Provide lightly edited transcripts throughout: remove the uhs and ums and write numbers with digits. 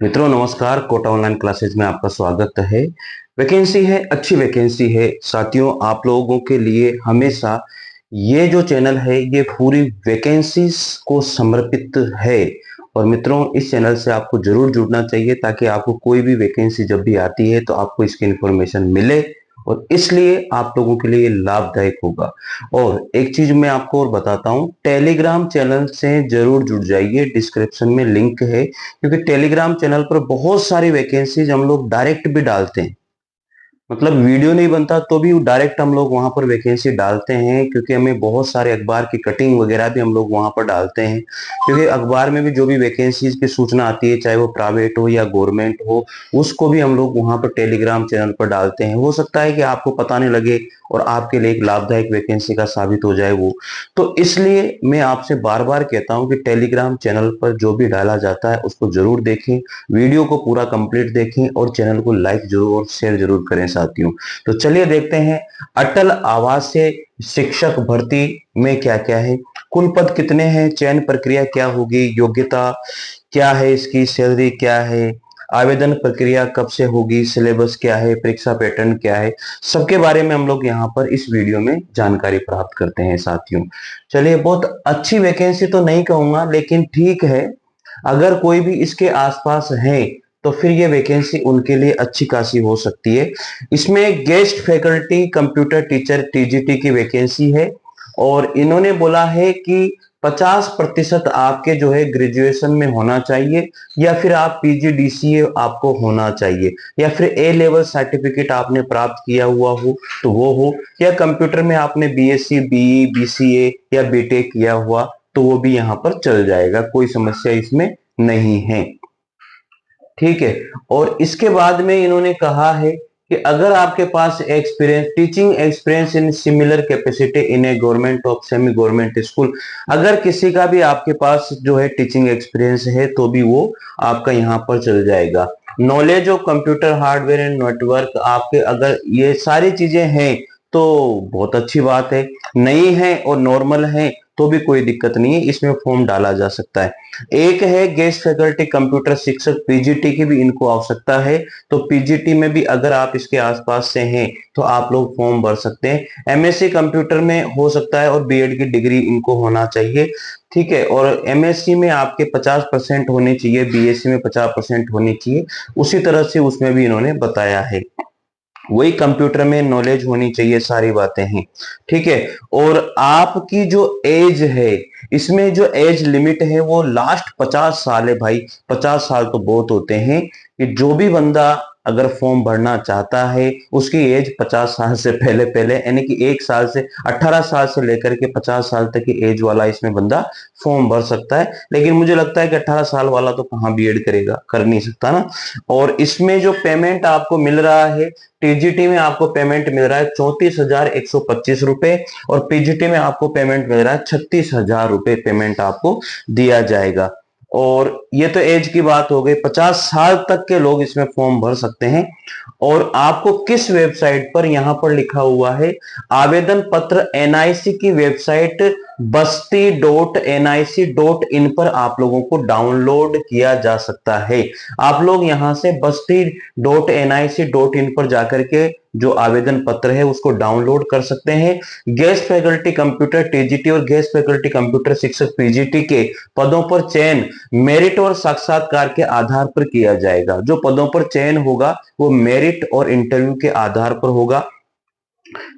मित्रों नमस्कार, Kota online classes में आपका स्वागत है। वैकेंसी है, अच्छी वैकेंसी है साथियों। आप लोगों के लिए हमेशा ये जो चैनल है ये पूरी वैकेंसीज को समर्पित है। और मित्रों इस चैनल से आपको जरूर जुड़ना चाहिए ताकि आपको कोई भी वैकेंसी जब भी आती है तो आपको इसकी इंफॉर्मेशन मिले और इसलिए आप लोगों के लिए लाभदायक होगा। और एक चीज मैं आपको और बताता हूँ, टेलीग्राम चैनल से जरूर जुड़ जाइए, डिस्क्रिप्शन में लिंक है। क्योंकि टेलीग्राम चैनल पर बहुत सारी वैकेंसीज हम लोग डायरेक्ट भी डालते हैं, मतलब वीडियो नहीं बनता तो भी डायरेक्ट हम लोग वहां पर वैकेंसी डालते हैं। क्योंकि हमें बहुत सारे अखबार की कटिंग वगैरह भी हम लोग वहां पर डालते हैं। क्योंकि अखबार में भी जो भी वैकेंसीज की सूचना आती है, चाहे वो प्राइवेट हो या गवर्नमेंट हो, उसको भी हम लोग वहां पर टेलीग्राम चैनल पर डालते हैं। हो सकता है कि आपको पता नहीं लगे और आपके लिए एक लाभदायक वैकेंसी का साबित हो जाए वो। तो इसलिए मैं आपसे बार बार कहता हूं कि टेलीग्राम चैनल पर जो भी डाला जाता है उसको जरूर देखें, वीडियो को पूरा कंप्लीट देखें और चैनल को लाइक जरूर और शेयर जरूर करें साथियों। तो चलिए देखते हैं अटल आवासीय शिक्षक भर्ती में क्या क्या है, कुल पद कितने हैं, चयन प्रक्रिया क्या होगी, योग्यता क्या है, इसकी सैलरी क्या है, आवेदन प्रक्रिया कब से होगी, सिलेबस क्या है, परीक्षा पैटर्न क्या है, सबके बारे में हम लोग यहाँ पर इस वीडियो में जानकारी प्राप्त करते हैं साथियों। चलिए, बहुत अच्छी वैकेंसी तो नहीं कहूंगा लेकिन ठीक है, अगर कोई भी इसके आसपास है तो फिर ये वैकेंसी उनके लिए अच्छी खासी हो सकती है। इसमें guest faculty computer teacher TGT की वैकेंसी है और इन्होंने बोला है कि 50% आपके जो है ग्रेजुएशन में होना चाहिए, या फिर आप पीजीडीसीए आपको होना चाहिए, या फिर ए लेवल सर्टिफिकेट आपने प्राप्त किया हुआ हो तो वो हो, या कंप्यूटर में आपने बीएससी बीई बीसीए या बीटेक किया हुआ तो वो भी यहाँ पर चल जाएगा, कोई समस्या इसमें नहीं है। ठीक है। और इसके बाद में इन्होंने कहा है कि अगर आपके पास experience, teaching experience in similar capacity in a government और सेमी गवर्नमेंट स्कूल, अगर किसी का भी आपके पास जो है टीचिंग एक्सपीरियंस है तो भी वो आपका यहाँ पर चल जाएगा। Knowledge of computer hardware and network, आपके अगर ये सारी चीजें हैं तो बहुत अच्छी बात है। नहीं है और नॉर्मल है तो भी कोई दिक्कत नहीं है, इसमें फॉर्म डाला जा सकता है। एक है गेस्ट फैकल्टी कंप्यूटर शिक्षक, पीजीटी की भी इनको आवश्यकता है। तो पीजीटी में भी अगर आप इसके आसपास से हैं तो आप लोग फॉर्म भर सकते हैं। एमएससी कंप्यूटर में हो सकता है और बीएड की डिग्री इनको होना चाहिए। ठीक है। और एमएससी में आपके 50% होने चाहिए, बीएससी में 50% होनी चाहिए, उसी तरह से उसमें भी इन्होंने बताया है। वही कंप्यूटर में नॉलेज होनी चाहिए, सारी बातें हैं। ठीक है। और आपकी जो एज है, इसमें जो एज लिमिट है वो लास्ट 50 साल है भाई। 50 साल तो बहुत होते हैं कि जो भी बंदा अगर फॉर्म भरना चाहता है उसकी एज 50 साल से पहले पहले, यानी कि 1 साल से 18 साल से लेकर के 50 साल तक की एज वाला इसमें बंदा फॉर्म भर सकता है। लेकिन मुझे लगता है कि 18 साल वाला तो कहाँ बीएड करेगा, कर नहीं सकता ना। और इसमें जो पेमेंट आपको मिल रहा है, टीजीटी में आपको पेमेंट मिल रहा है 34,125 रुपए और पीजीटी में आपको पेमेंट मिल रहा है 36,000 रुपए पेमेंट आपको दिया जाएगा। और ये तो एज की बात हो गई, 50 साल तक के लोग इसमें फॉर्म भर सकते हैं। और आपको किस वेबसाइट पर, यहां पर लिखा हुआ है आवेदन पत्र एनआईसी की वेबसाइट basti.nic.in पर आप लोगों को डाउनलोड किया जा सकता है। आप लोग यहां से basti.nic.in पर जाकर के जो आवेदन पत्र है उसको डाउनलोड कर सकते हैं। गेस्ट फैकल्टी कंप्यूटर टीजीटी और गेस्ट फैकल्टी कंप्यूटर शिक्षक पीजीटी के पदों पर चयन मेरिट और साक्षात्कार के आधार पर किया जाएगा। जो पदों पर चयन होगा वो मेरिट और इंटरव्यू के आधार पर होगा।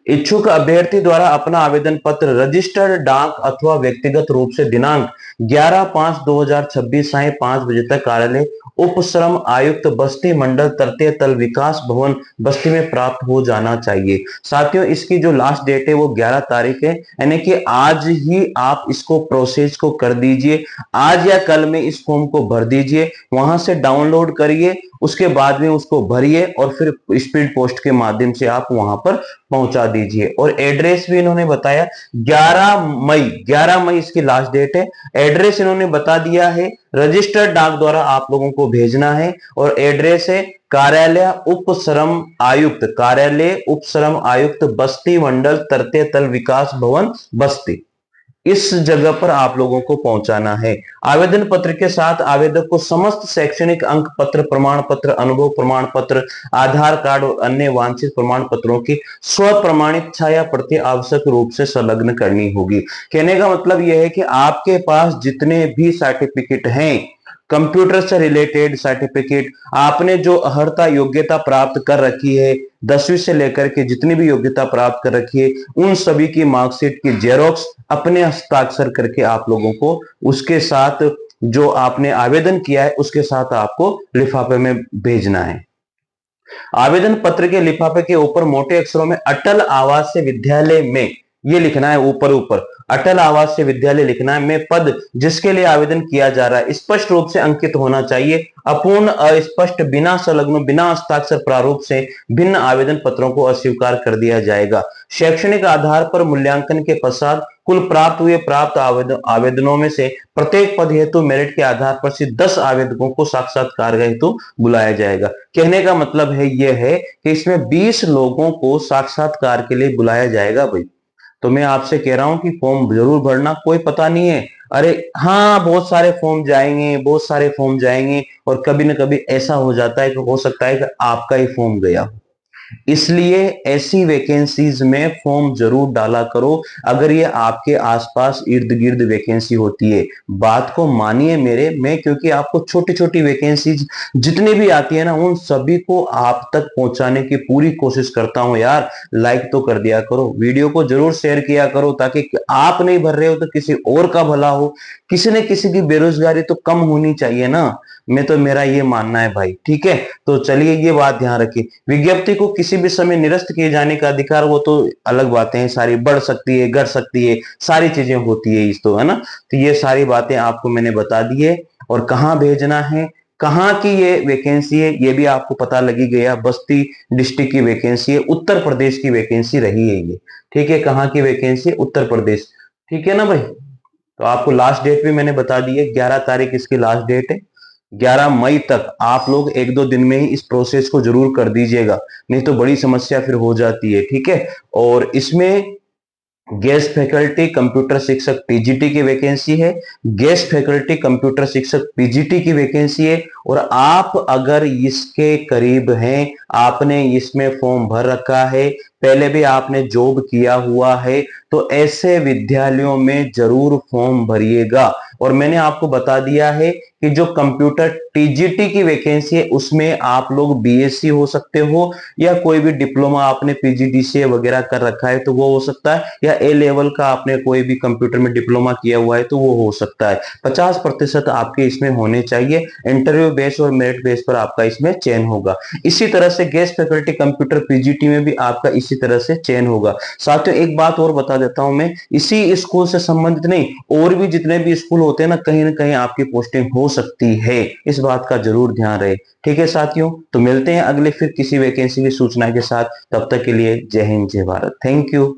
इच्छुक अभ्यर्थी द्वारा अपना आवेदन पत्र रजिस्टर्ड डाक अथवा व्यक्तिगत रूप से दिनांक 11/5/2026 साय 5 बजे तक कार्यालय उप श्रम आयुक्त बस्ती मंडल तृतीय तल विकास भवन बस्ती में प्राप्त हो जाना चाहिए। साथियों इसकी जो लास्ट डेट है वो 11 तारीख है, यानी कि आज ही आप इसको प्रोसेस को कर दीजिए। आज या कल में इस फॉर्म को भर दीजिए, वहां से डाउनलोड करिए, उसके बाद में उसको भरिए और फिर स्पीड पोस्ट के माध्यम से आप वहां पर पहुंचा दीजिए। और एड्रेस भी इन्होंने बताया 11 मई इसकी लास्ट डेट है। एड्रेस इन्होंने बता दिया है, रजिस्टर्ड डाक द्वारा आप लोगों को भेजना है। और एड्रेस है कार्यालय उप श्रम आयुक्त, कार्यालय उप श्रम आयुक्त बस्ती मंडल तृतीय तल विकास भवन बस्ती। इस जगह पर आप लोगों को पहुंचाना है। आवेदन पत्र के साथ आवेदक को समस्त शैक्षणिक अंक पत्र, प्रमाण पत्र, अनुभव प्रमाण पत्र, आधार कार्ड और अन्य वांछित प्रमाण पत्रों की स्व प्रमाणित छाया प्रति आवश्यक रूप से संलग्न करनी होगी। कहने का मतलब यह है कि आपके पास जितने भी सर्टिफिकेट हैं, कंप्यूटर से रिलेटेड सर्टिफिकेट, आपने जो अर्हता योग्यता प्राप्त कर रखी है 10वीं से लेकर के जितनी भी योग्यता प्राप्त कर रखी है, उन सभी की मार्कशीट की जेरोक्स अपने हस्ताक्षर करके आप लोगों को उसके साथ जो आपने आवेदन किया है उसके साथ आपको लिफाफे में भेजना है। आवेदन पत्र के लिफाफे के ऊपर मोटे अक्षरों में अटल आवासीय विद्यालय में ये लिखना है, ऊपर ऊपर अटल आवासीय विद्यालय लिखना है। में पद जिसके लिए आवेदन किया जा रहा है स्पष्ट रूप से अंकित होना चाहिए। अपूर्ण, अस्पष्ट, बिना संलग्न, बिना हस्ताक्षर प्रारूप से भिन्न आवेदन पत्रों को अस्वीकार कर दिया जाएगा। शैक्षणिक आधार पर मूल्यांकन के पश्चात कुल प्राप्त हुए आवेदनों में से प्रत्येक पद हेतु मेरिट के आधार पर से 10 आवेदकों को साक्षात्कार हेतु बुलाया जाएगा। कहने का मतलब है यह है कि इसमें 20 लोगों को साक्षात्कार के लिए बुलाया जाएगा भाई। तो मैं आपसे कह रहा हूं कि फॉर्म जरूर भरना, कोई पता नहीं है, अरे हाँ बहुत सारे फॉर्म जाएंगे, बहुत सारे फॉर्म जाएंगे और कभी ना कभी ऐसा हो जाता है कि हो सकता है कि आपका ही फॉर्म गया हो। इसलिए ऐसी वैकेंसीज में फॉर्म जरूर डाला करो अगर ये आपके आसपास इर्द गिर्द वैकेंसी होती है। बात को मानिए मेरे, मैं क्योंकि आपको छोटी छोटी वैकेंसीज जितनी भी आती है ना उन सभी को आप तक पहुंचाने की पूरी कोशिश करता हूं यार। लाइक तो कर दिया करो, वीडियो को जरूर शेयर किया करो ताकि आप नहीं भर रहे हो तो किसी और का भला हो, किसी न किसी की बेरोजगारी तो कम होनी चाहिए ना। मैं तो मेरा ये मानना है भाई, ठीक है। तो चलिए ये बात ध्यान रखिए, विज्ञप्ति को किसी भी समय निरस्त किए जाने का अधिकार वो तो अलग बातें हैं, सारी बढ़ सकती है, घट सकती है, सारी चीजें होती है इस तो, है ना। तो ये सारी बातें आपको मैंने बता दी है। और कहाँ भेजना है, कहाँ की ये वैकेंसी है ये भी आपको पता लगी गया। बस्ती डिस्ट्रिक्ट की वैकेंसी है, उत्तर प्रदेश की वैकेंसी रही है ये, ठीक है। कहाँ की वैकेंसी है, उत्तर प्रदेश, ठीक है ना भाई। तो आपको लास्ट डेट भी मैंने बता दी है, 11 तारीख इसकी लास्ट डेट है। 11 मई तक आप लोग 1-2 दिन में ही इस प्रोसेस को जरूर कर दीजिएगा, नहीं तो बड़ी समस्या फिर हो जाती है, ठीक है। और इसमें गेस्ट फैकल्टी कंप्यूटर शिक्षक पीजीटी की वैकेंसी है, गेस्ट फैकल्टी कंप्यूटर शिक्षक पीजीटी की वैकेंसी है। और आप अगर इसके करीब हैं, आपने इसमें फॉर्म भर रखा है, पहले भी आपने जॉब किया हुआ है, तो ऐसे विद्यालयों में जरूर फॉर्म भरिएगा। और मैंने आपको बता दिया है कि जो कंप्यूटर टीजीटी की वैकेंसी है उसमें आप लोग बीएससी हो सकते हो या कोई भी डिप्लोमा आपने पीजीडीसीए वगैरह कर रखा है तो वो हो सकता है, या ए लेवल का आपने कोई भी कंप्यूटर में डिप्लोमा किया हुआ है तो वो हो सकता है। 50% आपके इसमें होने चाहिए। इंटरव्यू बेस और मेरिट बेस पर आपका इसमें चयन होगा। इसी तरह से गेस्ट फैकल्टी कंप्यूटर पीजीटी में भी आपका इसी तरह से चयन होगा। साथियों एक बात और बता देता हूं मैं, इसी स्कूल से संबंधित नहीं और भी जितने भी स्कूल होते हैं ना कहीं आपकी पोस्टिंग हो सकती है, इस बात का जरूर ध्यान रहे, ठीक है साथियों। तो मिलते हैं अगले फिर किसी वैकेंसी की सूचना के साथ, तब तक के लिए जय हिंद जय भारत, थैंक यू।